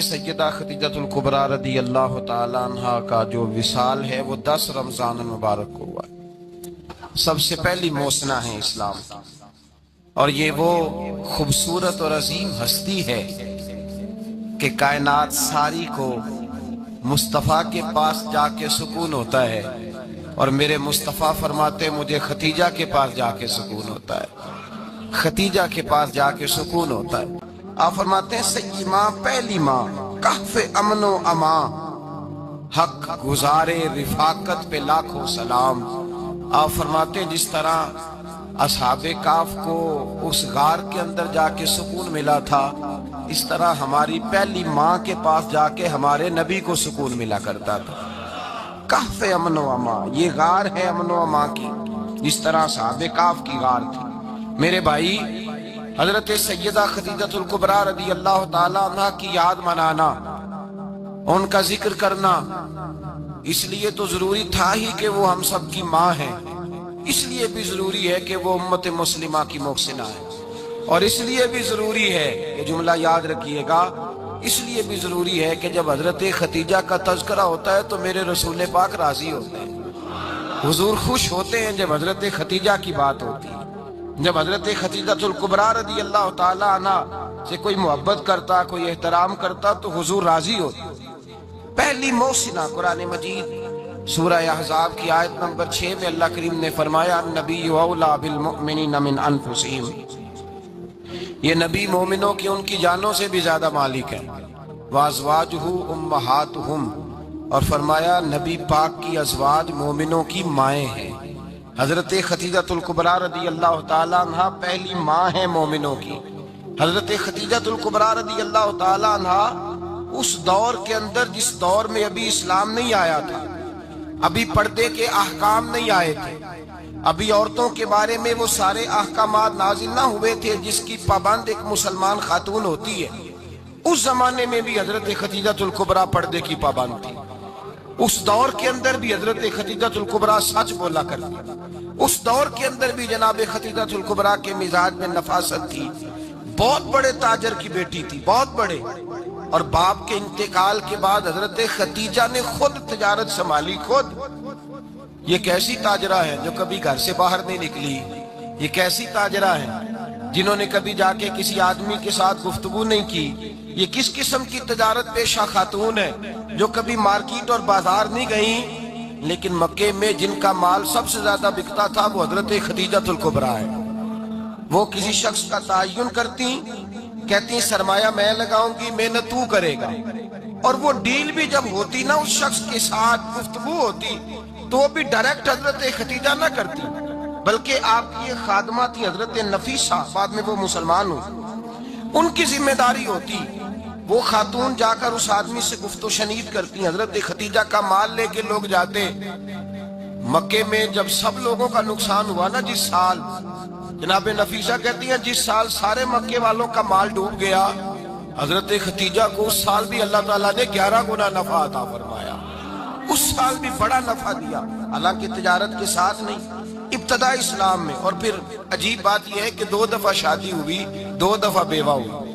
سیدہ خدیجہ الکبریٰ رضی اللہ تعالیٰ عنہ کا جو وصال ہے وہ 10 رمضان المبارک کو ہوا ہے۔ سب سے پہلی موسنہ ہے اسلام کی، اور یہ وہ خوبصورت اور عظیم ہستی ہے کہ کائنات ساری کو مصطفیٰ کے پاس جا کے سکون ہوتا ہے، اور میرے مصطفیٰ فرماتے مجھے ختیجہ کے پاس جا کے سکون ہوتا ہے، ختیجہ کے پاس جا کے سکون ہوتا ہے۔ آپ فرماتے ہیں سیدی ماں، پہلی ماں، کہف امن و امان، حق گزارے رفاقت پہ لاکھوں سلام۔ آپ فرماتے ہیں جس طرح اصحاب کہف کو اس غار کے اندر جا کے سکون ملا تھا، اس طرح ہماری پہلی ماں کے پاس جا کے ہمارے نبی کو سکون ملا کرتا تھا۔ کہف امن و امان، یہ غار ہے امن و امان کی، جس طرح اصحاب کہف کی غار تھی۔ میرے بھائی، حضرت سیدہ خدیجہ الکبریٰ رضی اللہ تعالیٰ عنہ کی یاد منانا، ان کا ذکر کرنا، اس لیے تو ضروری تھا ہی کہ وہ ہم سب کی ماں ہیں، اس لیے بھی ضروری ہے کہ وہ امت مسلمہ کی محسنہ ہے، اور اس لیے بھی ضروری ہے، یہ جملہ یاد رکھیے گا، اس لیے بھی ضروری ہے کہ جب حضرت ختیجہ کا تذکرہ ہوتا ہے تو میرے رسول پاک راضی ہوتے ہیں، حضور خوش ہوتے ہیں جب حضرت ختیجہ کی بات ہوتی ہے۔ جب حضرت خدیجہ الکبریٰ رضی اللہ تعالیٰ عنہ سے کوئی محبت کرتا، کوئی احترام کرتا تو حضور راضی ہوتے۔ پہلی محسنہ، قرآن مجید سورہ احزاب کی آیت نمبر 6 میں اللہ کریم نے فرمایا النبی اولیٰ بالمؤمنین من انفسہم، یہ نبی مومنوں کی ان کی جانوں سے بھی زیادہ مالک ہے۔ وازواجہ امہاتہم، اور فرمایا نبی پاک کی ازواج مومنوں کی مائیں ہیں۔ حضرت خدیجہ الکبریٰ رضی اللہ تعالیٰ عنہ پہلی ماں ہے مومنوں کی۔ حضرت خدیجہ الکبریٰ رضی اللہ تعالیٰ عنہ اس دور کے اندر جس دور میں ابھی اسلام نہیں آیا تھا، ابھی پردے کے احکام نہیں آئے تھے، ابھی عورتوں کے بارے میں وہ سارے احکامات نازل نہ ہوئے تھے جس کی پابند ایک مسلمان خاتون ہوتی ہے، اس زمانے میں بھی حضرت خدیجہ الکبریٰ پردے کی پابند تھی۔ اس دور کے اندر بھی حضرت خدیجہ الکبریٰ سچ بولا کرتی، اس دور کے اندر بھی جناب خدیجہ الکبریٰ کے مزاج میں نفاست تھی۔ بہت بڑے تاجر کی بیٹی تھی، بہت بڑے، اور باپ کے انتقال کے بعد حضرت خدیجہ نے خود تجارت سنبھالی، خود۔ یہ کیسی تاجرہ ہے جو کبھی گھر سے باہر نہیں نکلی، یہ کیسی تاجرہ ہے جنہوں نے کبھی جا کے کسی آدمی کے ساتھ گفتگو نہیں کی، یہ کس قسم کی تجارت پیشہ خاتون ہے جو کبھی مارکیٹ اور بازار نہیں گئیں، لیکن مکے میں جن کا مال سب سے زیادہ بکتا تھا وہ حضرت خدیجہ الکبریٰ ہے۔ وہ کسی شخص کا تعین کرتی، کہتی سرمایہ میں لگاؤں گی، محنت تو کرے گا، اور وہ ڈیل بھی جب ہوتی نا، اس شخص کے ساتھ گفتگو ہوتی تو وہ بھی ڈائریکٹ حضرت خدیجہ نہ کرتی، بلکہ آپ کی خادمہ تھی حضرت نفیسہ، بعد میں وہ مسلمان ہوئی، ان کی ذمہ داری ہوتی، وہ خاتون جا کر اس آدمی سے گفت و شنید کرتی۔ حضرت خدیجہ کا مال لے کے لوگ جاتے مکے میں، جب سب لوگوں کا نقصان ہوا نا جس سال، جناب نفیسہ کہتی ہیں جس سال سارے مکے والوں کا مال ڈوب گیا، حضرت خدیجہ کو اس سال بھی اللہ تعالیٰ نے 11 گنا نفع عطا فرمایا، اس سال بھی بڑا نفع دیا، حالانکہ تجارت کے ساتھ نہیں، ابتدا اسلام میں۔ اور پھر عجیب بات یہ ہے کہ 2 دفعہ شادی ہوئی، 2 دفعہ بیوہ ہوئی،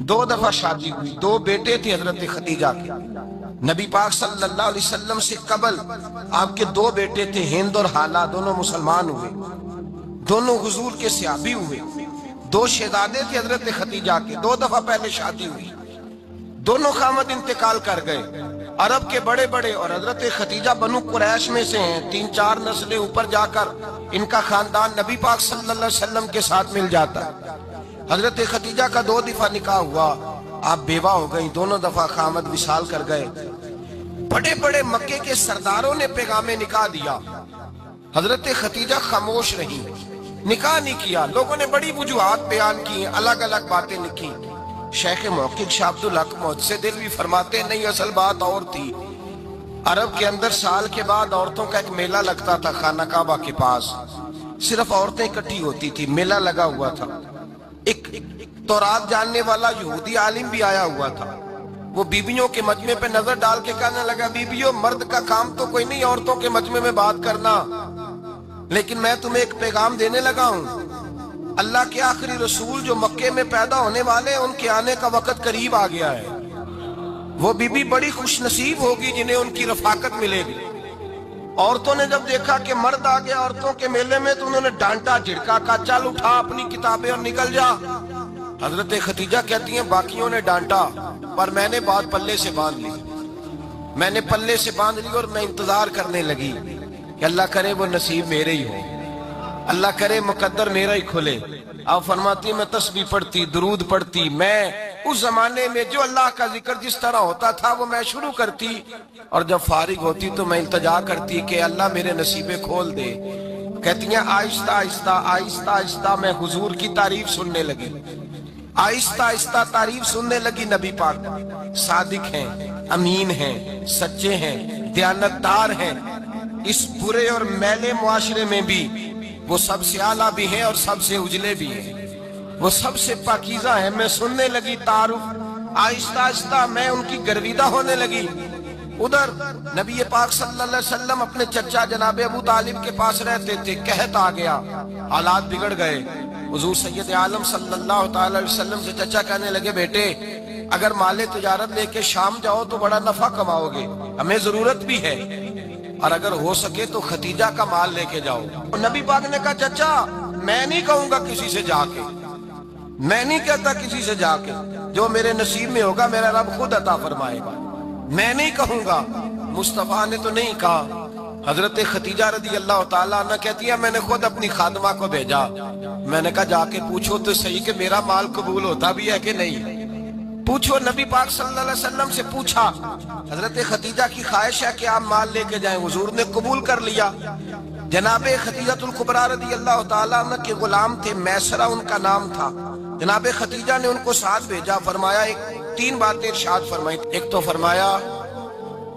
2 دفعہ شادی ہوئی، 2 بیٹے تھے حضرت خدیجہ کے۔ نبی پاک صلی اللہ علیہ وسلم سے قبل آپ کے 2 بیٹے تھے، ہند اور حالہ، دونوں مسلمان ہوئے، دونوں حضور کے صحابی ہوئے۔ 2 شہزادے تھے حضرت خدیجہ کے، 2 دفعہ پہلے شادی ہوئی، دونوں خامد انتقال کر گئے، عرب کے بڑے بڑے، اور حضرت خدیجہ بنو قریش میں سے ہیں، 3-4 نسلیں اوپر جا کر ان کا خاندان نبی پاک صلی اللہ علیہ وسلم کے ساتھ مل جاتا ہے۔ حضرت خدیجہ کا 2 دفعہ نکاح ہوا، آپ بیوہ ہو گئیں، دونوں دفعہ خامد وصال کر گئے۔ بڑے بڑے مکے کے سرداروں نے پیغام نکاح دیا، حضرت خدیجہ خاموش رہی، نکاح نہیں کیا۔ لوگوں نے بڑی وجوہات بیان کی، الگ الگ باتیں لکھی۔ شیخ محقق شاہ عبدالحق محدث دہلوی فرماتے ہیں نہیں، اصل بات اور تھی۔ عرب کے اندر سال کے بعد عورتوں کا ایک میلہ لگتا تھا خانہ کعبہ کے پاس، صرف عورتیں اکٹھی ہوتی تھی، میلہ لگا ہوا تھا۔ ایک تورات جاننے والا یہودی عالم بھی آیا ہوا تھا، وہ بیبیوں کے مجمع پہ نظر ڈال کے کہنے لگا بیبیوں، مرد کا کام تو کوئی نہیں عورتوں کے مجمع میں بات کرنا، لیکن میں تمہیں ایک پیغام دینے لگا ہوں، اللہ کے آخری رسول جو مکے میں پیدا ہونے والے ہیں، ان کے آنے کا وقت قریب آ گیا ہے۔ وہ بی بی بڑی خوش نصیب ہوگی جنہیں ان کی رفاقت ملے گی۔ عورتوں نے جب دیکھا کہ مرد آ گیا عورتوں کے میلے میں تو انہوں نے ڈانٹا جھڑکا، کہا چل اٹھا اپنی کتابیں اور نکل جا۔ حضرت خدیجہ کہتی ہیں باقیوں نے ڈانٹا پر میں نے بات پلے سے باندھ لی، میں نے پلے سے باندھ لی اور میں انتظار کرنے لگی کہ اللہ کرے وہ نصیب میرے ہی ہو، اللہ کرے مقدر میرا ہی کھلے۔ آپ فرماتی میں تسبیح پڑھتی، درود پڑھتی، میں اس زمانے میں جو اللہ کا ذکر جس طرح ہوتا تھا وہ میں شروع کرتی، اور جب فارغ ہوتی تو میں التجا کرتی کہ اللہ میرے نصیبیں کھول دے۔ کہتی ہیں آہستہ آہستہ آہستہ آہستہ میں حضور کی تعریف سننے لگی، آہستہ آہستہ تعریف سننے لگی۔ نبی پاک صادق ہیں، امین ہیں، سچے ہیں، دیانتدار ہیں، اس برے اور میلے معاشرے میں بھی وہ سب سے اعلیٰ بھی ہیں اور سب سے اجلے بھی ہیں، وہ سب سے پاکیزہ ہیں۔ میں سننے لگی تعارف، آہستہ آہستہ میں ان کی گرویدہ ہونے لگی۔ ادھر نبی پاک صلی اللہ علیہ وسلم اپنے چچا جناب ابو طالب کے پاس رہتے تھے، قحط آ گیا، حالات بگڑ گئے۔ حضور سید عالم صلی اللہ تعالی علیہ وسلم سے چچا کہنے لگے بیٹے اگر مال تجارت لے کے شام جاؤ تو بڑا نفع کماؤ گے، ہمیں ضرورت بھی ہے، اور اگر ہو سکے تو ختیجہ کا مال لے کے جاؤ۔ نبی پاک نے کہا چچا میں نہیں کہوں گا کسی سے جا کے، میں نہیں کہتا کسی سے جا کے، جو میرے نصیب میں ہوگا میرا رب خود عطا فرمائے گا، میں نہیں کہوں گا۔ مصطفیٰ نے تو نہیں کہا۔ حضرت خدیجہ رضی اللہ تعالیٰ عنہ کہتی ہے میں نے خود اپنی خادمہ کو بھیجا، میں نے کہا جا کے پوچھو تو صحیح کہ میرا مال قبول ہوتا بھی ہے کہ نہیں، پوچھو۔ نبی پاک صلی اللہ علیہ وسلم سے پوچھا، حضرت خدیجہ کی خواہش ہے کہ آپ مال لے کے جائیں، حضور نے قبول کر لیا۔ جناب خدیجہ الکبریٰ رضی اللہ تعالیٰ عنہ کے غلام تھے، میسرہ ان کا نام تھا۔ جناب خدیجہ نے ان کو ساتھ بھیجا، فرمایا تین باتیں ارشاد فرمائی۔ ایک تو فرمایا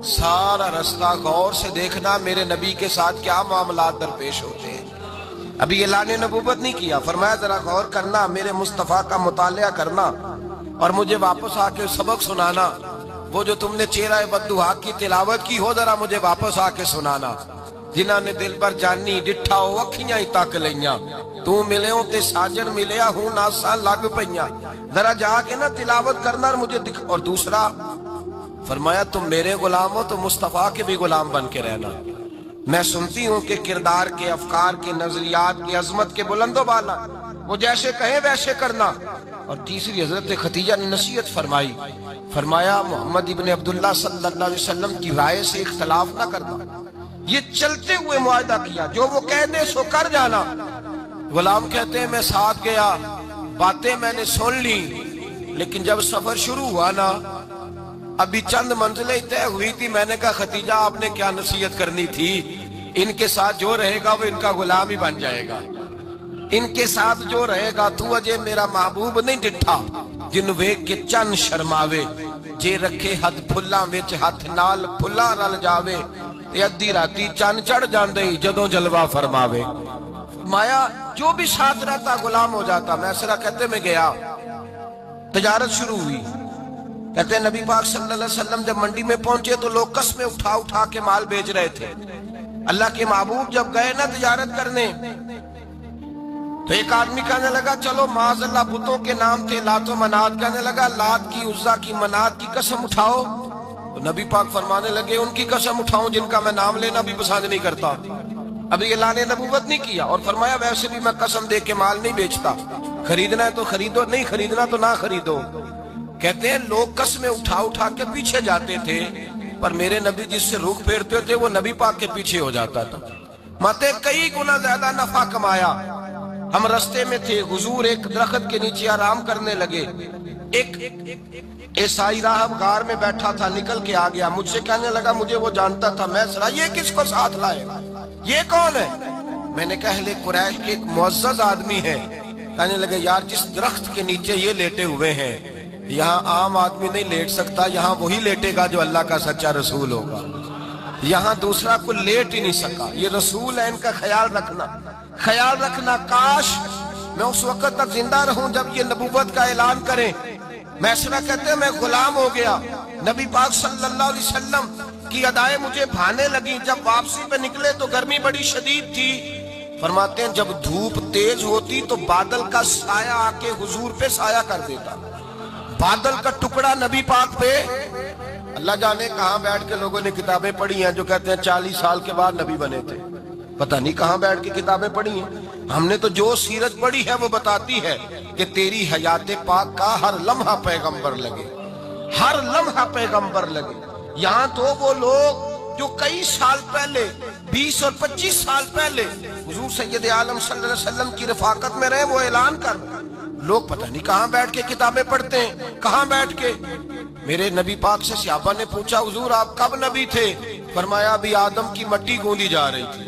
سارا رستہ غور سے دیکھنا میرے نبی کے ساتھ کیا معاملات درپیش ہوتے ہیں، ابھی اعلان نبوت نہیں کیا، فرمایا ذرا غور کرنا، میرے مصطفیٰ کا مطالعہ کرنا اور مجھے واپس آ کے سبق سنانا، وہ جو تم نے چہرہ بددعا کی تلاوت کی ہو ذرا مجھے واپس آ کے سنانا۔ جنہاں نے دل پر جانی ڈٹھا ہو اکھیاں ہی تک لیاں، تو ملے ہوں تے ساجن ملیا ہوں ناساں لگ پئیاں، ذرا جا کے نا تلاوت کرنا اور مجھے دکھ۔ اور دوسرا فرمایا تم میرے غلام ہو تو مصطفیٰ کے بھی غلام بن کے رہنا، میں سنتی ہوں کہ کردار کے، افکار کے، نظریات کے، عظمت کے بلند و بالا، وہ جیسے کہیں ویسے کرنا۔ اور تیسری حضرت خدیجہ نے نصیحت فرمائی، فرمایا محمد ابن عبداللہ صلی اللہ علیہ وسلم کی رائے سے اختلاف نہ کرنا، یہ چلتے ہوئے معاہدہ کیا، جو وہ کہہ دے سو کر جانا۔ غلام کہتے ہیں میں ساتھ گیا، باتیں میں نے سن لی، لیکن جب سفر شروع ہوا نا ابھی چند منزلیں طے ہوئی تھی، میں نے کہا خدیجہ آپ نے کیا نصیحت کرنی تھی، ان کے ساتھ جو رہے گا وہ ان کا غلام ہی بن جائے گا، ان کے ساتھ جو رہے گا تو اجے میرا محبوب نہیں ڈٹھا جن ویکھ کے چن شرماوے، جے رکھے ہاتھ پھلاں وچ ہاتھ نال پھلاں رل جاوے، تے ادھی راتی چن چڑھ جاندے جدوں جلوہ فرماوے۔ فرمایا جو بھی ساتھ رہتا غلام ہو جاتا۔ میسرہ کہتے میں گیا، تجارت شروع ہوئی۔ کہتے ہیں نبی پاک صلی اللہ علیہ وسلم جب منڈی میں پہنچے تو لوگ قسمیں اٹھا اٹھا کے مال بیچ رہے تھے۔ اللہ کے محبوب جب گئے نا تجارت کرنے تو ایک آدمی کہنے لگا چلو معاذ اللہ بتوں کے نام تھے لات و منات، کہنے لگا لات کی، عزا کی، منات کی قسم اٹھاؤ، تو نبی پاک فرمانے لگے ان کی قسم اٹھاؤں جن کا میں نام لینا بھی پسند نہیں کرتا، ابھی اعلان نبوت نہیں کیا۔ اور فرمایا ویسے بھی میں قسم دے کے مال نہیں بیچتا، خریدنا ہے تو خریدو، نہیں خریدنا تو نہ خریدو۔ کہتے ہیں لوگ قسمیں اٹھا اٹھا کے پیچھے جاتے تھے، پر میرے نبی جس سے رخ پھیرتے تھے وہ نبی پاک کے پیچھے ہو جاتا تھا۔ ماتے کئی گنا زیادہ نفع کمایا۔ ہم رستے میں تھے، حضور ایک درخت کے نیچے آرام کرنے لگے، ایک عیسائی راہب غار میں بیٹھا تھا، نکل کے آ گیا، مجھ سے کہنے لگا مجھے وہ جانتا تھا، میں سنا یہ کس کو ساتھ لائے، یہ کون ہے؟ میں نے کہا اہل قریش کے ایک معزز آدمی ہے۔ کہنے لگے یار جس درخت کے نیچے یہ لیٹے ہوئے ہیں یہاں عام آدمی نہیں لیٹ سکتا، یہاں وہی لیٹے گا جو اللہ کا سچا رسول ہوگا، یہاں دوسرا کوئی لیٹ ہی نہیں سکا، یہ رسول ہے، ان کا خیال رکھنا، خیال رکھنا۔ کاش میں اس وقت تک زندہ رہوں جب یہ نبوت کا اعلان کریں۔ میسرہ کہتے ہیں میں غلام ہو گیا، نبی پاک صلی اللہ علیہ وسلم کی ادائیں مجھے بھانے لگیں۔ جب واپسی پہ نکلے تو گرمی بڑی شدید تھی، فرماتے ہیں جب دھوپ تیز ہوتی تو بادل کا سایہ آ کے حضور پہ سایہ کر دیتا. بادل کا ٹکڑا نبی پاک پہ. اللہ جانے کہاں بیٹھ کے لوگوں نے کتابیں پڑھی ہیں جو کہتے ہیں 40 سال کے بعد نبی بنے تھے. پتہ نہیں کہاں بیٹھ کے کتابیں پڑھی ہیں. ہم نے تو جو سیرت پڑھی ہے وہ بتاتی ہے کہ تیری حیات پاک کا ہر لمحہ پیغمبر لگے, ہر لمحہ پیغمبر لگے. یہاں تو وہ لوگ جو کئی سال پہلے 20 اور 25 سال پہلے حضور سید عالم صلی اللہ علیہ وسلم کی رفاقت میں رہے وہ اعلان کر لوگ پتہ نہیں کہاں بیٹھ کے کتابیں پڑھتے ہیں, کہاں بیٹھ کے. میرے نبی پاک سے صحابہ نے پوچھا حضور آپ کب نبی تھے؟ فرمایا ابھی آدم کی مٹی گوندی جا رہی تھی,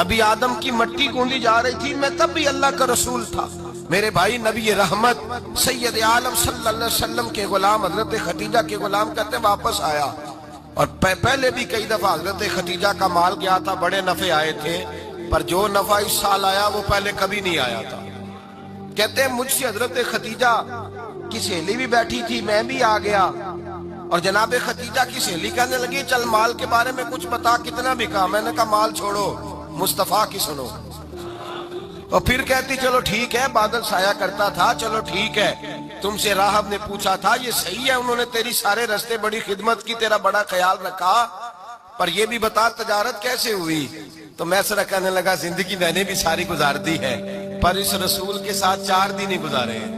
ابھی آدم کی مٹی گوندی جا رہی تھی, میں تب بھی اللہ کا رسول تھا. میرے بھائی نبی رحمت سید عالم صلی اللہ علیہ وسلم کے غلام حضرت خدیجہ کے غلام کہتے واپس آیا, اور پہلے بھی کئی دفعہ حضرت خدیجہ کا مال گیا تھا, بڑے نفع آئے تھے, پر جو نفع اس سال آیا وہ پہلے کبھی نہیں آیا تھا. کہتے ہیں مجھ سے حضرت خدیجہ کی سہیلی بھی بیٹھی تھی, میں بھی آ گیا, اور جناب خدیجہ کی سہیلی کہنے لگی چل مال کے بارے میں کچھ بتا کتنا بکا. میں نے کہا مال چھوڑو مصطفیٰ کی سنو. اور پھر کہتی چلو ٹھیک ہے بادل سایہ کرتا تھا, چلو ٹھیک ہے تم سے راہب نے پوچھا تھا یہ صحیح ہے, انہوں نے تیری سارے رستے بڑی خدمت کی, تیرا بڑا خیال رکھا, پر یہ بھی بتا تجارت کیسے ہوئی؟ تو میں سر کہنے لگا زندگی میں نے بھی ساری گزار دی ہے, پر اس رسول کے ساتھ 4 دن ہی گزارے ہیں.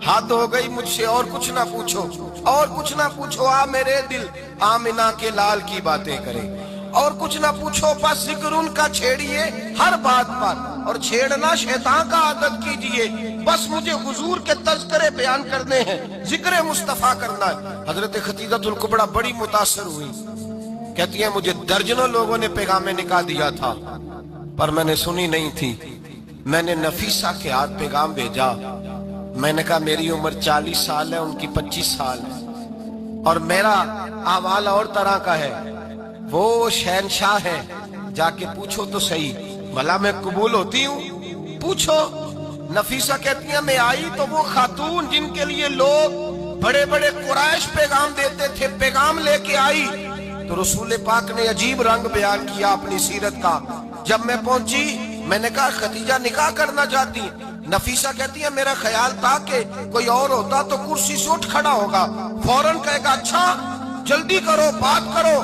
حد ہو گئی مجھ سے, اور کچھ نہ پوچھو, اور کچھ نہ پوچھو, آ میرے دل آمنہ کے لال کی باتیں کرے, اور کچھ نہ پوچھو, بس ذکر ان کا چھیڑیے ہر بات پر, اور چھیڑنا شیطان کا عادت کیجئے, بس مجھے حضور کے تذکرے بیان کرنے ہیں, ذکر مصطفیٰ کرنا ہے. حضرت خدیجہ الکبریٰ بڑی متاثر ہوئی, کہتی ہیں مجھے درجنوں لوگوں نے پیغام نکاح دیا تھا پر میں نے سنی نہیں تھی. میں نے نفیسہ کے ہاتھ پیغام بھیجا, میں نے کہا میری عمر 40 سال ہے, ان کی 25 سال ہے, اور میرا اعمال اور طرح کا ہے, وہ شہنشاہ ہے, جا کے پوچھو تو صحیح بھلا میں قبول ہوتی ہوں, پوچھو. نفیسہ کہتی ہیں میں آئی تو وہ خاتون جن کے لیے لوگ بڑے بڑے قریش پیغام دیتے تھے پیغام لے کے آئی, تو رسول پاک نے عجیب رنگ بیان کیا اپنی سیرت کا. جب میں پہنچی میں نے کہا خدیجہ نکاح کرنا چاہتی ہیں؟ نفیسہ کہتی ہے میرا خیال تھا کہ کوئی اور ہوتا تو کرسی سے اٹھ کھڑا ہوگا, فوراً کہے گا اچھا جلدی کرو بات کرو.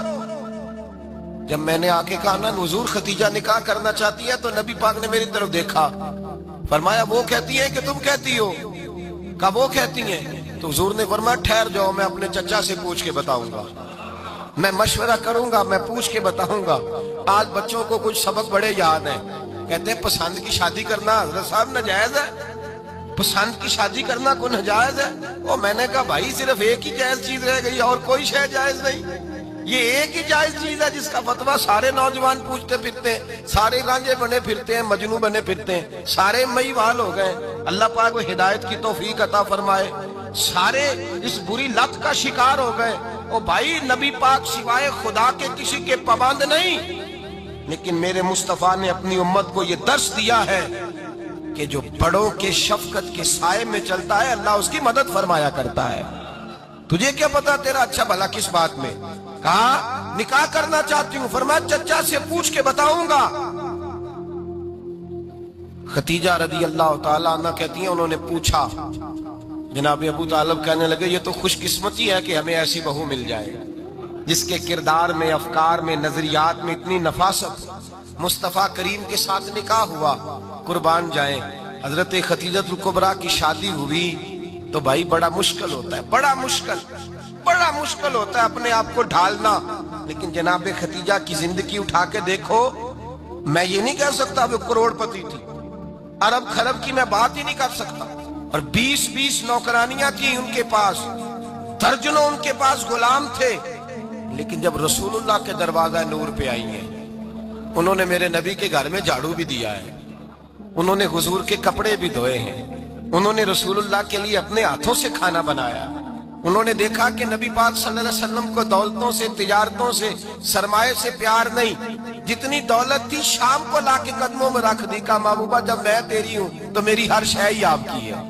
جب میں نے آ کے کہا نا حضور خدیجہ نکاح کرنا چاہتی ہے, تو نبی پاک نے میری طرف دیکھا, فرمایا وہ کہتی ہے کہ تم کہتی ہو؟ کہا وہ کہتی ہیں. تو حضور نے فرمایا ٹھہر جاؤ, میں اپنے چچا سے پوچھ کے بتاؤں گا, میں مشورہ کروں گا, میں پوچھ کے بتاؤں گا. آج بچوں کو کچھ سبق بڑے یاد ہیں, کہتے ہیں پسند کی شادی کرنا حضرت صاحب ناجائز ہے, پسند کی شادی کرنا کوئی ناجائز ہے؟ اور میں نے کہا بھائی صرف ایک ہی جائز چیز رہ گئی, اور کوئی شے جائز نہیں, یہ ایک ہی جائز چیز ہے جس کا فتویٰ سارے نوجوان پوچھتے پھرتے ہیں, سارے رانجے بنے پھرتے ہیں, مجنوں بنے پھرتے ہیں, سارے مئی وال ہو گئے. اللہ پاک وہ ہدایت کی توفیق عطا فرمائے. سارے اس بری لت کا شکار ہو گئے. او بھائی نبی پاک سوائے خدا کے کسی کے پابند نہیں, لیکن میرے مصطفیٰ نے اپنی امت کو یہ درس دیا ہے کہ جو بڑوں کے شفقت کے سائے میں چلتا ہے اللہ اس کی مدد فرمایا کرتا ہے. تجھے کیا پتا تیرا اچھا بھلا کس بات میں؟ کہا نکاح کرنا چاہتی ہوں, فرمایا چچا سے پوچھ کے بتاؤں گا. خدیجہ رضی اللہ تعالیٰ عنہ کہتی ہیں انہوں نے پوچھا, جناب ابو طالب کہنے لگے یہ تو خوش قسمتی ہے کہ ہمیں ایسی بہو مل جائے جس کے کردار میں, افکار میں, نظریات میں اتنی نفاست. مصطفیٰ کریم کے ساتھ نکاح ہوا, قربان جائیں. حضرت خدیجہ الکبریٰ کی شادی ہوئی تو بھائی بڑا مشکل ہوتا ہے, بڑا مشکل ہوتا ہے اپنے آپ کو ڈھالنا. لیکن جناب خدیجہ کی زندگی اٹھا کے دیکھو, میں یہ نہیں کہہ سکتا وہ کروڑ پتی تھی, ارب خرب کی میں بات ہی نہیں کر سکتا, اور 20 نوکرانیاں تھی ان کے پاس, درجنوں ان کے پاس غلام تھے. لیکن جب رسول اللہ کے دروازہ نور پہ آئی ہیں, انہوں نے میرے نبی کے گھر میں جھاڑو بھی دیا ہے, انہوں نے حضور کے کپڑے بھی دھوئے ہیں, انہوں نے رسول اللہ کے لیے اپنے ہاتھوں سے کھانا بنایا, انہوں نے دیکھا کہ نبی پاک صلی اللہ علیہ وسلم کو دولتوں سے, تجارتوں سے, سرمایے سے پیار نہیں, جتنی دولت تھی شام کو لا کے قدموں میں رکھ دی. کہا محبوبہ جب میں تیری ہوں تو میری ہر شے ہی آپ کی ہے.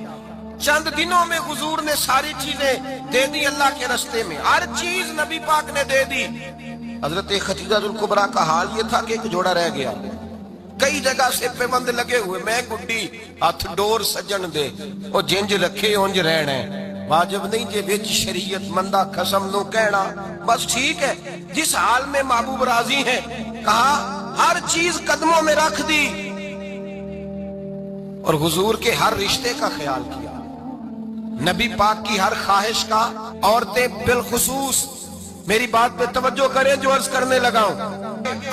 چند دنوں میں حضور نے ساری چیزیں دے دی اللہ کے رستے میں, ہر چیز نبی پاک نے دے دی. حضرت خدیجہ الکبریٰ کا حال یہ تھا کہ ایک جوڑا رہ گیا, کئی جگہ سے پیوند لگے ہوئے، میں گڈی ہاتھ ڈور سجن دے او جنج رکھے اونج رہنا ہے، واجب نہیں جے وچ شریعت مندہ قسم نو کہنا، بس ٹھیک ہے۔ جس حال میں محبوب راضی ہیں، کہا ہر چیز قدموں میں رکھ دی اور حضور کے ہر رشتے کا خیال کیا، نبی پاک کی ہر خواہش کا۔ عورتیں بالخصوص میری بات پہ توجہ کریں جو عرض کرنے لگا ہوں،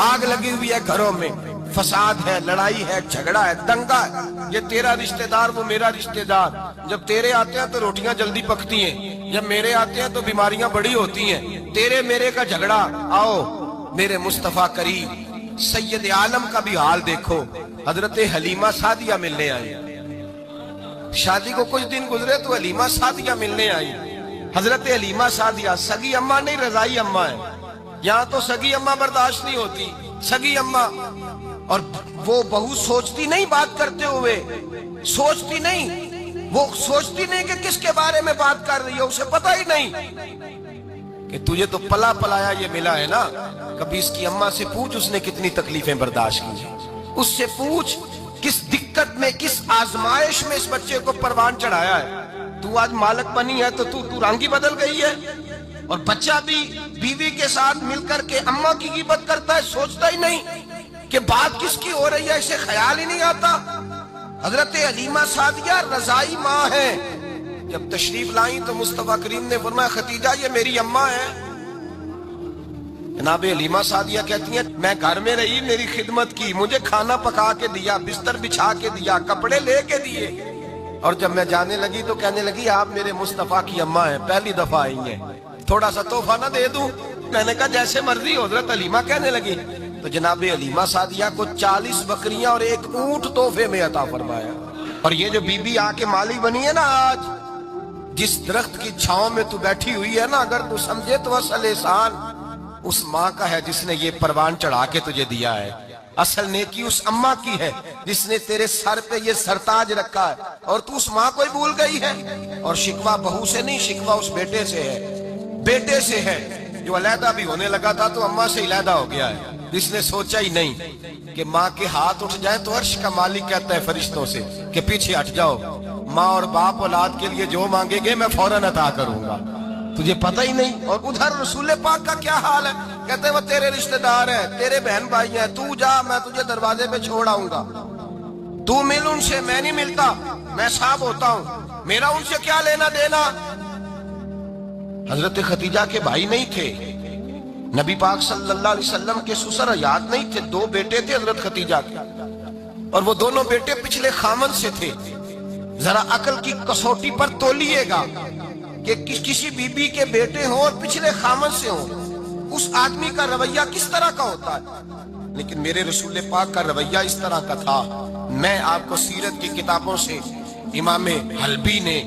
آگ لگی ہوئی ہے گھروں میں، فساد ہے، لڑائی ہے، جھگڑا ہے، دنگا ہے، یہ تیرا رشتہ دار وہ میرا رشتہ دار، جب تیرے آتے ہیں تو روٹیاں جلدی پکتی ہیں، جب میرے آتے ہیں تو بیماریاں بڑی ہوتی ہیں، تیرے میرے کا جھگڑا۔ آؤ میرے مصطفیٰ کریم سید عالم کا بھی حال دیکھو، حضرت حلیمہ سعدیہ ملنے آئی، شادی کو کچھ دن گزرے تو حلیمہ سعدیہ ملنے آئی۔ حضرت حلیمہ سعدیہ سگی اماں نہیں، رضائی اماں ہے، یہاں تو سگی اماں برداشت نہیں ہوتی، سگی اماں، اور وہ بہو سوچتی نہیں بات کرتے ہوئے، سوچتی نہیں، وہ سوچتی نہیں کہ کس کے بارے میں بات کر رہی ہے، اسے پتہ ہی نہیں کہ تجھے تو پلا پلایا یہ ملا ہے نا، کبھی اس کی اماں سے پوچھ اس نے کتنی تکلیفیں برداشت کی، اس سے پوچھ کس دقت میں، کس آزمائش میں اس بچے کو پروان چڑھایا ہے۔ تو آج مالک بنی ہے تو رنگ ہی بدل گئی ہے، اور بچہ بھی بیوی کے ساتھ مل کر کے اماں کی غیبت کرتا ہے، سوچتا ہی نہیں کہ بات کس کی ہو رہی ہے، اسے خیال ہی نہیں آتا۔ حضرت حلیمہ سعدیہ رضائی ماں ہے، جب تشریف لائیں تو مصطفیٰ کریم نے فرمایا ختیجہ یہ میری اماں ہے۔ جناب حلیمہ سعدیہ کہتی ہیں میں گھر میں رہی، میری خدمت کی، مجھے کھانا پکا کے دیا، بستر بچھا کے دیا، کپڑے لے کے دیے، اور جب میں جانے لگی تو کہنے لگی آپ میرے مصطفیٰ کی اماں ہیں، پہلی دفعہ آئی ہیں، تھوڑا سا تحفہ نہ دے دوں؟ میں نے کہا جیسے مرضی حضرت حلیمہ کہنے لگی، تو جناب حلیمہ سعدیہ کو 40 بکریاں اور 1 اونٹ تحفے میں عطا فرمایا۔ اور یہ جو بی بی آ کے مالی بنی ہے نا آج، جس درخت کی چھاؤں میں تو بیٹھی ہوئی ہے نا، اگر تو سمجھے تو اصل احسان اس ماں کا ہے جس نے یہ پروان چڑھا کے تجھے دیا ہے، اصل نیکی اس اماں کی ہے جس نے تیرے سر پہ یہ سرتاج رکھا ہے، اور تو اس ماں کو ہی بھول گئی ہے۔ اور شکوہ بہو سے نہیں، شکوہ اس بیٹے سے ہے، بیٹے سے ہے جو علیحدہ بھی ہونے لگا تھا تو اماں سے علیحدہ ہو گیا ہے، جس نے سوچا ہی نہیں کہ ماں کے ہاتھ اٹھ جائے تو عرش کا مالک کہتا ہے فرشتوں سے کہ پیچھے ہٹ جاؤ، ماں اور باپ اولاد کے لیے جو مانگیں گے میں فوراً عطا کروں گا، تجھے پتہ ہی نہیں۔ اور ادھر رسول پاک کا کیا حال ہے، کہتے ہیں وہ تیرے رشتہ دار ہیں، تیرے بہن بھائی ہیں، تو جا میں تجھے دروازے پہ چھوڑ آؤں گا، تو مل ان سے، میں نہیں ملتا، میں صاحب ہوتا ہوں، میرا ان سے کیا لینا دینا۔ حضرت ختیجہ کے بھائی نہیں تھے، نبی پاک صلی اللہ علیہ وسلم کے سسر حیات نہیں تھے، 2 بیٹے تھے حضرت ختیجہ کے، اور وہ دونوں بیٹے پچھلے خامن سے تھے۔ ذرا عقل کی کسوٹی پر تولیے گا کہ کسی بی بی کے بیٹے ہوں اور پچھلے خامن سے ہوں، اس آدمی کا رویہ کس طرح کا ہوتا ہے، لیکن میرے رسول پاک کا رویہ اس طرح کا تھا۔ میں آپ کو سیرت کی کتابوں سے امام حلبی نے،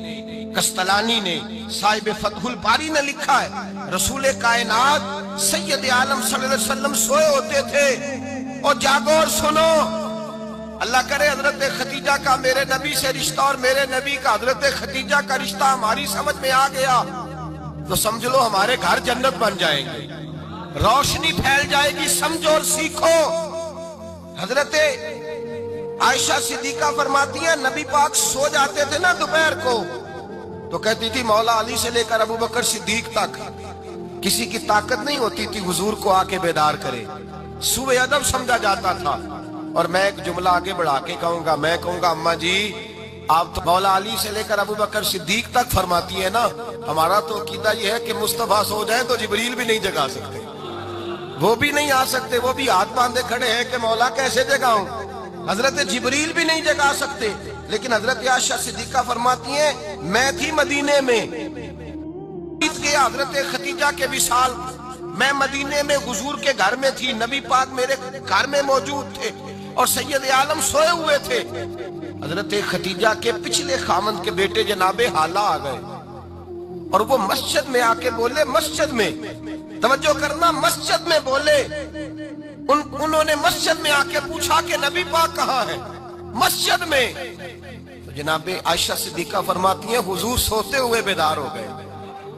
قسطلانی نے، صاحب فتح الباری نے لکھا ہے، رسول کائنات سید عالم صلی اللہ علیہ وسلم سوئے ہوتے تھے، اور جاگو اور سنو، اللہ کرے حضرت ختیجہ کا میرے نبی سے رشتہ اور میرے نبی کا حضرت ختیجہ کا رشتہ ہماری سمجھ میں آ گیا تو سمجھ لو ہمارے گھر جنت بن جائیں گے، روشنی پھیل جائے گی، سمجھو اور سیکھو۔ حضرت عائشہ صدیقہ فرماتی ہیں نبی پاک سو جاتے تھے نا دوپہر کو تو کہتی تھی مولا علی سے لے کر ابو بکر صدیق تک کسی کی طاقت نہیں ہوتی تھی حضور کو آ کے بیدار کرے، سوء ادب سمجھا جاتا تھا۔ اور میں ایک جملہ آگے بڑھا کے کہوں گا، میں کہوں گا اماں جی آپ تو مولا علی سے لے کر ابو بکر صدیق تک فرماتی ہے نا، ہمارا تو عقیدہ یہ ہے کہ مصطفیٰ سو جائیں تو جبریل بھی نہیں جگا سکتے، وہ بھی نہیں آ سکتے، وہ بھی ہاتھ باندھے کھڑے ہیں کہ مولا کیسے جگاؤں، حضرت جبریل بھی نہیں جگا سکتے۔ لیکن حضرت عائشہ صدیقہ فرماتی ہیں میں تھی مدینے میں حضرت ختیجہ کے وصال، میں مدینے میں حضور کے گھر میں تھی، نبی پاک میرے گھر میں موجود تھے اور سید عالم سوئے ہوئے تھے۔ حضرت ختیجہ کے پچھلے خامند کے بیٹے جناب حالہ آ گئے اور وہ مسجد میں آ کے بولے، مسجد میں توجہ کرنا، مسجد میں بولے، انہوں نے مسجد میں آ کے پوچھا کہ نبی پاک کہاں ہے، مسجد میں۔ تو جناب عائشہ صدیقہ فرماتی ہیں حضور سوتے ہوئے بیدار ہو گئے،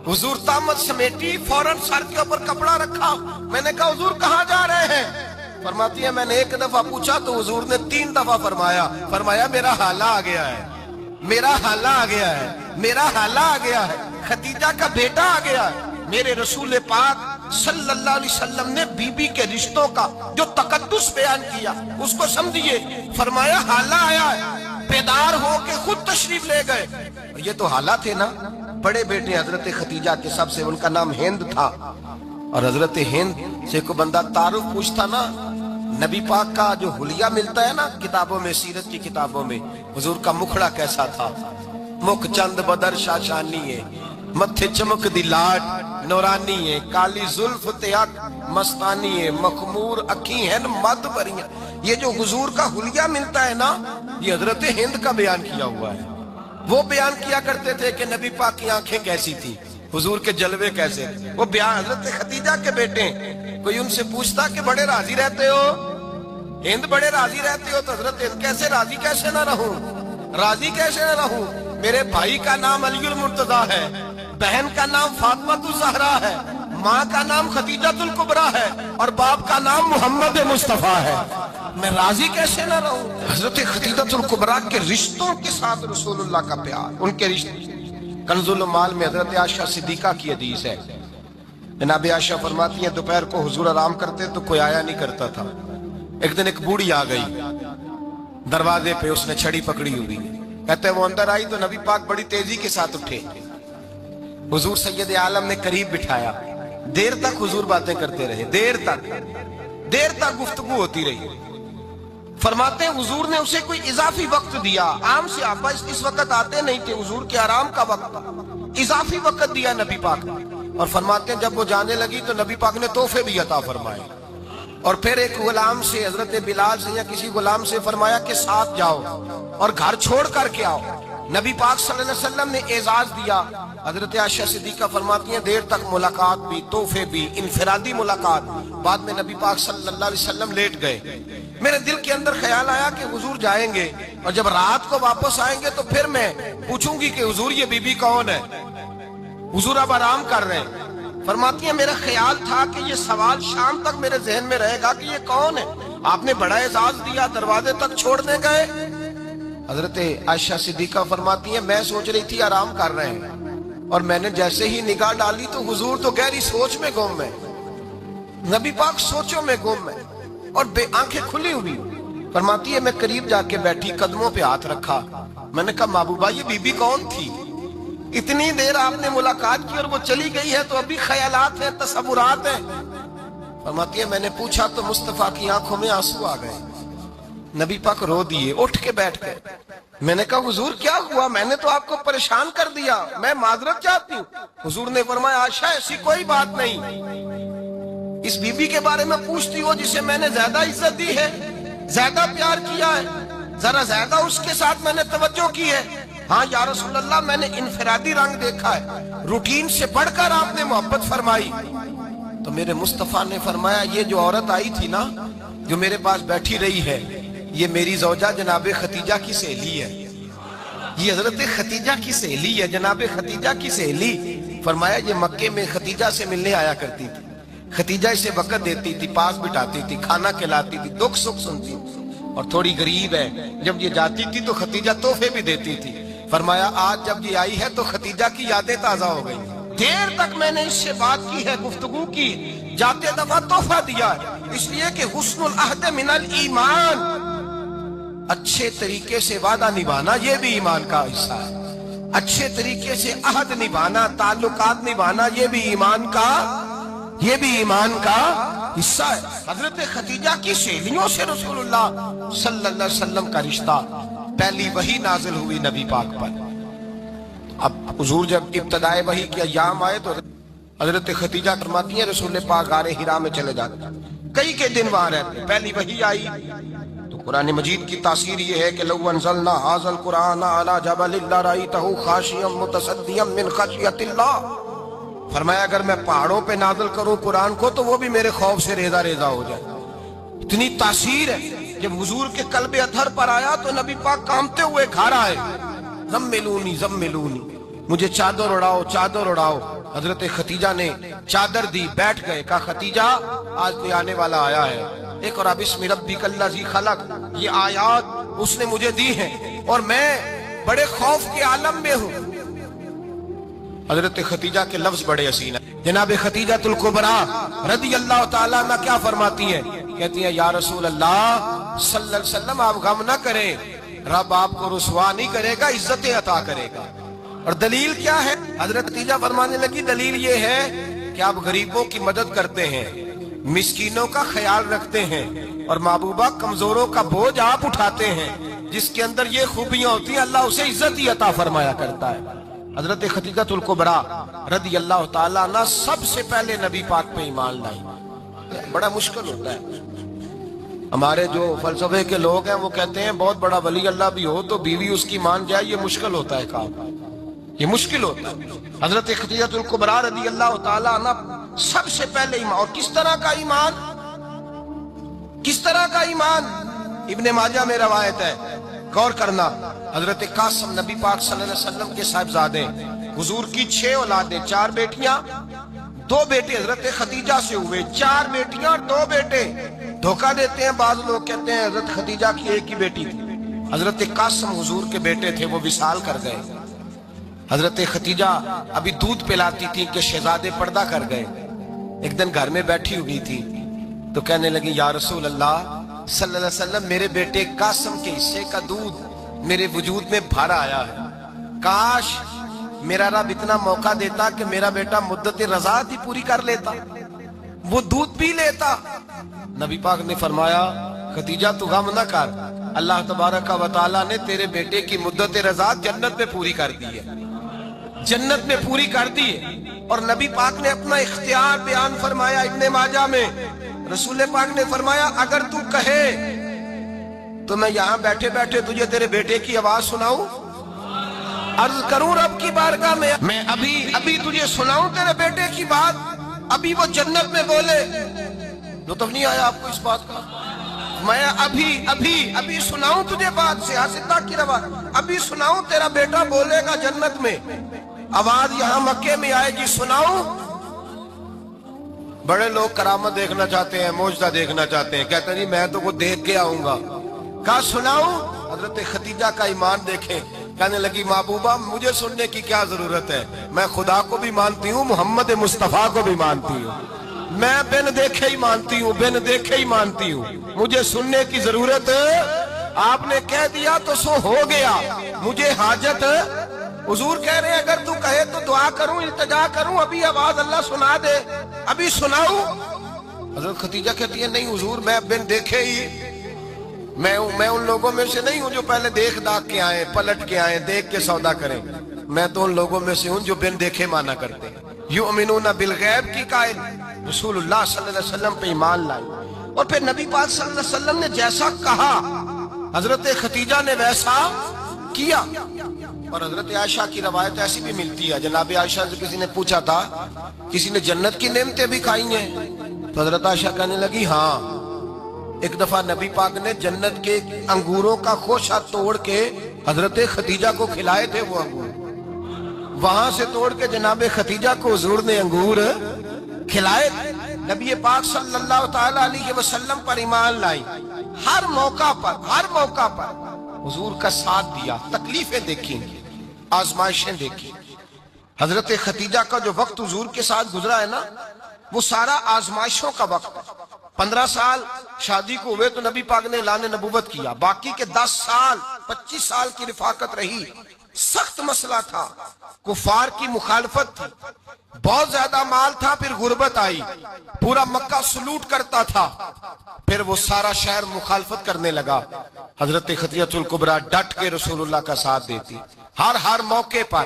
حضور طامت سمیٹی، فوراً سر کے اوپر کپڑا رکھا، میں نے کہا حضور کہاں جا رہے ہیں، فرماتی ہے میں نے ایک دفعہ پوچھا تو حضور نے 3 دفعہ فرمایا میرا حالہ آ گیا ہے، میرا حالہ آ گیا ہے، میرا حالہ آ گیا ہے، خدیجہ کا بیٹا آ گیا ہے۔ میرے رسول پاک صلی اللہ علیہ وسلم نے بی بی کے رشتوں کا جو تقدس بیان کیا اس کو سمجھیے، فرمایا حالہ آیا ہے، بیدار ہو کے خود تشریف لے گئے۔ اور یہ تو حالہ تھے نا، بڑے بیٹے حضرت خدیجہ کے سب سے، ان کا نام ہند تھا، اور حضرت ہند سے کوئی بندہ تعارف پوچھتا نا، نبی پاک کا جو حلیہ ملتا ہے نا کتابوں میں، سیرت کی کتابوں میں، حضور کا مکھڑا کیسا تھا، مکھ چند بدر شاشانی ہے، متھے چمک دی لاٹ نورانی ہے، کالی زلف تیاک مستانی ہے، مخمور اکھی ہیں مد بریاں۔ یہ جو حضور کا حلیہ ملتا ہے نا، یہ حضرت ہند کا بیان کیا ہوا ہے۔ وہ بیان کیا کرتے تھے کہ نبی پاک کی آنکھیں کیسی تھی، حضور کے جلوے کیسے، وہ بیان حضرت خدیجہ کے بیٹے ہیں۔ کوئی ان سے پوچھتا کہ بڑے راضی رہتے ہو، ہند بڑے راضی رہتے ہو، تو حضرت ہند کیسے راضی کیسے نہ رہوں، راضی کیسے نہ رہوں، میرے بھائی کا نام علی المرتضیٰ ہے، بہن کا نام فاطمہ الزہرا ہے، ماں کا نام خدیجہ الکبریٰ ہے، اور باپ کا نام محمد مصطفیٰ ہے، میں راضی کیسے نہ رہوں۔ حضرت خدیجہ الکبریٰ کے رشتوں کے ساتھ رسول اللہ کا پیار، ان کے رشتے۔ کنز المال میں حضرت عائشہ صدیقہ کی حدیث ہے، جناب عائشہ فرماتی ہیں دوپہر کو حضور آرام کرتے تو کوئی آیا نہیں کرتا تھا۔ ایک دن ایک بوڑھی آ گئی دروازے پہ، اس نے چھڑی پکڑی ہوئی، کہتے ہیں وہ اندر آئی تو نبی پاک بڑی تیزی کے ساتھ اٹھے، حضور سید عالم نے قریب بٹھایا، دیر تک حضور باتیں کرتے رہے، دیر تک گفتگو ہوتی رہی۔ فرماتے ہیں حضور نے اسے کوئی اضافی وقت دیا، عام صحابہ اس وقت آتے نہیں تھے، حضور کے آرام کا وقت تھا، اضافی وقت دیا نبی پاک نے۔ اور فرماتے ہیں جب وہ جانے لگی تو نبی پاک نے تحفے بھی عطا فرمائے، اور پھر ایک غلام سے، حضرت بلال سے یا کسی غلام سے فرمایا کہ ساتھ جاؤ اور گھر چھوڑ کر کے آؤ۔ نبی پاک صلی اللہ علیہ وسلم نے اعزاز دیا۔ حضرت عائشہ صدیقہ فرماتی ہیں دیر تک ملاقات بھی، تحفے بھی، انفرادی ملاقات۔ بعد میں نبی پاک صلی اللہ علیہ وسلم لیٹ گئے، میرے دل کے اندر خیال آیا کہ حضور جائیں گے اور جب رات کو واپس آئیں گے تو پھر میں پوچھوں گی کہ حضور یہ بی بی کون ہے، حضور اب آرام کر رہے ہیں۔ فرماتی ہیں میرا خیال تھا کہ یہ سوال شام تک میرے ذہن میں رہے گا کہ یہ کون ہے، آپ نے بڑا اعزاز دیا، دروازے تک چھوڑنے گئے۔ حضرت عائشہ صدیقہ فرماتی ہیں میں سوچ رہی تھی آرام کر رہے ہیں، اور میں نے جیسے ہی نگاہ ڈالی تو حضور تو گہری سوچ میں گم ہے، نبی پاک سوچوں میں گم ہے اور بے آنکھیں کھلی ہوئی۔ فرماتی ہے میں قریب جا کے بیٹھی، قدموں پہ ہاتھ رکھا، میں نے کہا محبوبہ یہ بی بی کون تھی، اتنی دیر آپ نے ملاقات کی اور وہ چلی گئی ہے تو ابھی خیالات ہیں، تصورات ہیں۔ فرماتی ہے میں نے پوچھا تو مصطفیٰ کی آنکھوں میں آنسو آ گئے، نبی پاک رو دیے، اٹھ کے بیٹھ گئے۔ میں نے کہا حضور کیا ہوا، میں نے تو آپ کو پریشان کر دیا، میں معذرت چاہتی ہوں۔ حضور نے فرمایا عائشہ ایسی کوئی بات نہیں، اس بی بی کے بارے میں پوچھتی ہو جسے میں نے زیادہ عزت دی ہے، زیادہ پیار کیا ہے، ذرا زیادہ اس کے ساتھ میں نے توجہ کی ہے۔ ہاں یا رسول اللہ میں نے انفرادی رنگ دیکھا ہے، روٹین سے بڑھ کر آپ نے محبت فرمائی۔ تو میرے مصطفیٰ نے فرمایا یہ جو عورت آئی تھی نا، جو میرے پاس بیٹھی رہی ہے، یہ میری زوجہ جناب خدیجہ کی سہیلی ہے، یہ حضرت خدیجہ کی سہیلی ہے، جناب خدیجہ کی سہیلی۔ فرمایا یہ مکے میں خدیجہ سے ملنے آیا کرتی تھی، خدیجہ اسے وقت دیتی تھی، پاس بٹھاتی تھی، کھانا کھلاتی تھی، دکھ سکھ سنتی تھی، اور تھوڑی غریب ہے، جب یہ جاتی تھی تو خدیجہ تحفے بھی دیتی تھی۔ فرمایا آج جب یہ آئی ہے تو خدیجہ کی یادیں تازہ ہو گئی، دیر تک میں نے اس سے بات کی ہے، گفتگو کی، جاتے دفعہ تحفہ دیا ہے، اس لیے کہ حسن العہد من الایمان، اچھے طریقے سے وعدہ نبھانا یہ بھی ایمان کا حصہ ہے، اچھے طریقے سے عہد نبھانا، تعلقات نبھانا یہ بھی ایمان کا حصہ ہے۔ حضرت خدیجہ کی سہیلیوں سے رسول اللہ صلی اللہ علیہ وسلم کا رشتہ، پہلی وحی نازل ہوئی نبی پاک پر۔ اب حضور جب ابتدائے وحی کے ایام آئے تو حضرت خدیجہ فرماتی ہیں رسول پاک غار حرا میں چلے جاتے، کئی کے دن وہاں رہتے، پہلی وحی آئی تو قرآن مجید کی تاثیر یہ ہے کہ لو انزلنا ھذا القرآن علی جبل لرأیتہ خاشعا متصدعا من خشیۃ اللہ، فرمایا اگر میں پہاڑوں پہ نازل کروں قرآن کو تو وہ بھی میرے خوف سے ریزہ ریزہ ہو جائے، اتنی تاثیر ہے۔ جب حضور کے قلب اطہر پر آیا تو نبی پاک کامتے ہوئے گھر آئے، زملونی زملونی، مجھے چادر اڑاؤ چادر اڑاؤ۔ حضرت خدیجہ نے چادر دی، بیٹھ گئے، کہا خدیجہ آج کوئی آنے والا آیا ہے، اقرأ باسم ربک الذی خلق، یہ آیات اس نے مجھے دی ہیں اور میں بڑے خوف کے عالم میں ہوں۔ حضرت خدیجہ کے لفظ بڑے حسین ہیں۔ جناب خدیجہ الکبریٰ رضی اللہ تعالیٰ عنہ کیا فرماتی ہیں؟ کہتی ہیں یا رسول اللہ صلی اللہ علیہ وسلم آپ غم نہ کریں، رب آپ کو رسوا نہیں کرے گا، عزت عطا کرے گا۔ اور دلیل کیا ہے؟ حضرت خدیجہ فرمانے لگی دلیل یہ ہے کہ آپ غریبوں کی مدد کرتے ہیں، مسکینوں کا خیال رکھتے ہیں، اور محبوبہ کمزوروں کا بوجھ آپ اٹھاتے ہیں۔ جس کے اندر یہ خوبیاں ہوتی ہیں اللہ اسے عزت ہی عطا فرمایا کرتا ہے۔ حضرت خدیجہ الکبریٰ رضی اللہ تعالیٰ عنہ سب سے پہلے نبی پاک پہ ایمان لائی۔ بڑا مشکل ہوتا ہے، ہمارے جو فلسفے کے لوگ ہیں وہ کہتے ہیں بہت بڑا ولی اللہ بھی ہو تو بیوی اس کی مان جائے، یہ مشکل ہوتا ہے کام، یہ مشکل ہوتا ہے۔ حضرت خدیجہ الکبریٰ رضی اللہ تعالیٰ عنہ سب سے پہلے ایمان، اور کس طرح کا ایمان؟ کس طرح کا ایمان؟ ابن ماجہ میں روایت ہے، غور کرنا۔ حضرت قاسم نبی پاک صلی اللہ علیہ وسلم کے صاحبزادے، حضور کی 6 اولادیں، 4 بیٹیاں 2 بیٹے حضرت خدیجہ سے ہوئے، 4 بیٹیاں اور 2 بیٹے۔ دھوکہ دیتے ہیں بعض لوگ، کہتے ہیں حضرت خدیجہ کی ایک ہی بیٹی تھی۔ حضرت قاسم حضور کے بیٹے تھے، وہ وصال کر گئے۔ حضرت خدیجہ ابھی دودھ پلاتی تھی کہ شہزادے پردہ کر گئے۔ ایک دن گھر میں بیٹھی ہوئی تھی تو کہنے لگی یا رسول اللہ صلی اللہ علیہ وسلم میرے بیٹے قاسم کے حصے کا دودھ میرے وجود میں بھر آیا ہے، کاش میرا رب اتنا موقع دیتا کہ میرا بیٹا مدت رضاعت ہی پوری کر لیتا، وہ دودھ پی لیتا۔ نبی پاک نے فرمایا خدیجہ تو غم نہ کر، اللہ تبارک و تعالیٰ نے تیرے بیٹے کی مدت رضاعت جنت میں پوری کر دی ہے، جنت میں پوری کر دی ہے۔ اور نبی پاک نے اپنا اختیار بیان فرمایا ابن ماجہ میں، رسول پاک نے فرمایا اگر تو کہے تو میں یہاں بیٹھے بیٹھے تجھے تیرے بیٹے کی آواز سناؤں، عرض کروں رب کی بارگاہ میں، میں ابھی تجھے سناؤں تیرے بیٹے کی بات، ابھی وہ جنت میں بولے۔ لطف نہیں آیا آپ کو اس بات کا؟ میں ابھی سناؤں تجھے بات، سیاستہ کی روایت، ابھی سناؤں تیرا بیٹا بولے گا جنت میں، آواز یہاں مکے میں آئے گی، سناؤں؟ بڑے لوگ کرامت دیکھنا چاہتے ہیں، معجزہ دیکھنا چاہتے ہیں، کہتے ہیں جی میں تو وہ دیکھ کے آؤں گا۔ کہا سناؤں؟ حضرت خدیجہ کا ایمان دیکھیں، کہنے لگی محبوبہ مجھے سننے کی کیا ضرورت ہے، میں خدا کو بھی مانتی ہوں، محمد مصطفیٰ کو بھی مانتی ہوں، میں بن دیکھے ہی مانتی ہوں، بن دیکھے ہی مانتی ہوں، مجھے سننے کی ضرورت آپ نے کہہ دیا تو سو ہو گیا، مجھے حاجت حضور کہہ رہے ہیں اگر تو کہے تو دعا کروں، التجا کروں، ابھی آواز اللہ سنا دے، ابھی سناؤں؟ حضرت خدیجہ کہتی ہے نہیں حضور میں بن دیکھے ہی، میں ان لوگوں میں سے نہیں ہوں جو پہلے دیکھ داکھ کے آئیں، پلٹ کے آئیں، دیکھ کے سودا کریں، میں تو ان لوگوں میں سے ہوں جو بن دیکھے مانا کرتے ہیں۔ یؤمنون بالغیب کی قائل رسول اللہ صلی اللہ علیہ وسلم پہ ایمان لائی، اور پھر نبی پاک صلی اللہ علیہ وسلم نے جیسا کہا حضرت خدیجہ نے ویسا کیا۔ اور حضرت عائشہ کی روایت ایسی بھی ملتی ہے، جناب عائشہ سے کسی نے پوچھا تھا کسی نے جنت کی نعمتیں بھی کھائی ہیں؟ تو حضرت عائشہ کہنے لگی ہاں، ایک دفعہ نبی پاک نے جنت کے انگوروں کا خوشہ توڑ کے حضرت خدیجہ کو کھلائے تھے، وہ انگور وہاں سے توڑ کے جناب خدیجہ کو حضور نے انگور کھلائے تھے۔ نبی پاک صلی اللہ تعالی علیہ وسلم پر ایمان لائی، ہر موقع پر حضور کا ساتھ دیا، تکلیفیں دیکھیں، آزمائشیں دیکھیں۔ حضرت خدیجہ کا جو وقت حضور کے ساتھ گزرا ہے نا، وہ سارا آزمائشوں کا وقت ہے۔ 15 سال شادی کو ہوئے تو نبی پاک نے اعلان نبوت کیا، باقی کے 10 سال 25 سال کی رفاقت رہی، سخت مسئلہ تھا، کفار کی مخالفت تھی، بہت زیادہ مال تھا، پھر غربت آئی، پورا مکہ سلوٹ کرتا تھا، پھر وہ سارا شہر مخالفت کرنے لگا۔ حضرت خدیجہ الکبریٰ ڈٹ کے رسول اللہ کا ساتھ دیتی، ہر موقع پر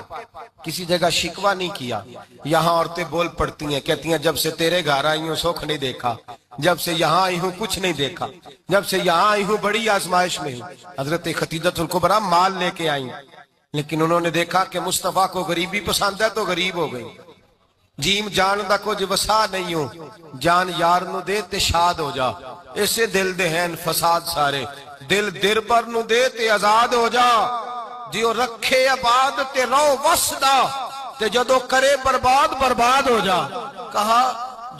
کسی جگہ شکوہ نہیں کیا۔ یہاں عورتیں بول پڑتی ہیں، کہتی ہیں جب سے تیرے گھر آئی ہوں سکھ نہیں دیکھا، جب سے یہاں آئی ہوں کچھ نہیں دیکھا، جب سے یہاں آئی ہوں بڑی آزمائش میں ہوں۔ حضرت خدیجہ الکبریٰ مال لے کے آئیں، لیکن انہوں نے دیکھا کہ مصطفیٰ کو غریبی پسند ہے تو غریب ہو گئی۔ جیم جان دا کچھ وسا نہیں ہوں، جان یار نو دے تے شاد ہو جا، اسے دل دے ہیں فساد سارے، دل در پر نو دے تے آزاد ہو جا، جیو رکھے آباد تے رو وسدا تے جدو کرے برباد برباد ہو جا۔ کہا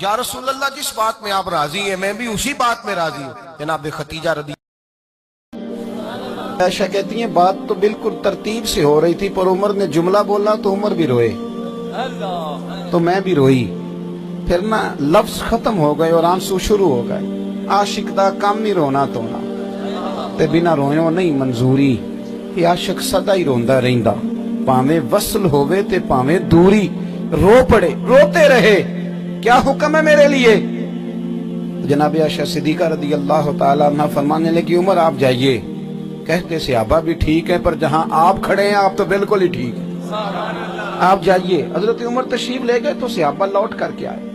یا رسول اللہ جس بات میں آپ راضی ہیں میں بھی اسی بات میں راضی ہوں. جناب خدیجہ رضی عائشہ کہتی ہیں بات تو بالکل ترتیب سے ہو رہی تھی پر عمر نے جملہ بولا تو عمر بھی روئے تو میں بھی روئی. پھر نا لفظ ختم ہو گئے اور آنسو شروع ہو گئے. عاشق دا کام ہی رونا تونا تے بنا رویوں نہیں منظوری. یہ عاشق سدا ہی روندا رہندا پاویں وصل ہووے تے پاویں دوری. رو پڑے روتے رہے کیا حکم ہے میرے لیے. جناب عائشہ صدیقہ رضی اللہ تعالیٰ عنہ فرمانے لگی عمر آپ جائیے. کہتے صحابہ بھی ٹھیک ہے پر جہاں آپ کھڑے ہیں آپ تو بالکل ہی ٹھیک ہیں آپ جائیے. حضرت عمر تشریف لے گئے تو صحابہ لوٹ کر کے آئے.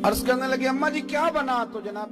عرض کرنے لگے اماں جی کیا بنا تو جناب